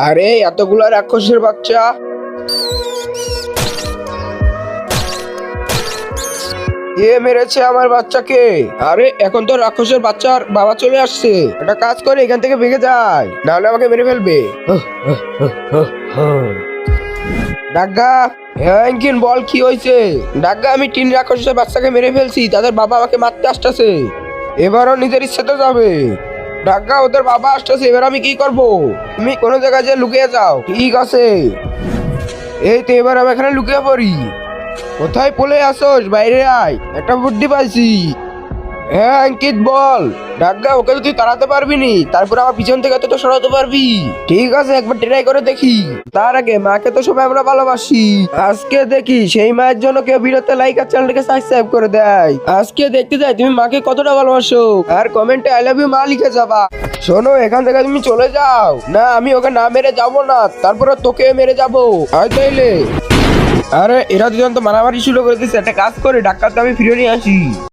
আরে এতগুলা রাক্ষসের বাচ্চা! কে মেরেছে আমার বাচ্চাকে? আরে এখন তো রাক্ষসের বাচ্চার বাবা চলে আসছে। একটা কাজ করে এখান থেকে ভেগে যায়, নাহলে আমাকে মেরে ফেলবে। ডাগ্গা, হ্যাঁ বল কি হয়েছে? ডাগ্গা, আমি 3 রাক্ষসের বাচ্চাকে মেরে ফেলছি, তাদের বাবা আমাকে মারতে আসতেছে। এবারও নিজের ইচ্ছেতে যাবে। ডাগ্গা, ওদের বাবা আসতেছে, এবার আমি কি করব? তুমি কোনো জায়গায় যে লুকিয়ে যাও। ঠিক আছে, এই তো এবার আমি এখানে লুকিয়ে পড়ি। কোথায় পড়ে আসোস? বাইরে আয়, একটা বুদ্ধি পাইছি। হ্যাঁ অঙ্কিত বল। ডাগ্গা, ওকে তো তুই তাড়াতে পারবি নি, তারপর আমার পিছন থেকে তো সরাতে পারবি। ঠিক আছে, একবার ট্রাই করে দেখি। তার আগে মাকে তো সবাই আমরা ভালোবাসি। আজকে দেখি সেই মায়ের জন্য কেউ ভিডিওতে লাইক আর চ্যানেলটাকে সাবস্ক্রাইব করে দেয়। আজকে দেখতে যাই তুমি মাকে কতটা ভালোবাসো, আর কমেন্টে আই লাভ ইউ মা লিখে যাবা। শোনো, এখান থেকে তুমি চলে যাও। না, আমি ওকে না মেরে যাবো না, তারপরে তোকে মেরে যাবো। আয় তাইলে। আরে এরা দুজন তো মারামারি শুরু করে দিচ্ছে, একটা কাজ করে ডাক্তারটা আমি ফিরে নিয়ে আসি।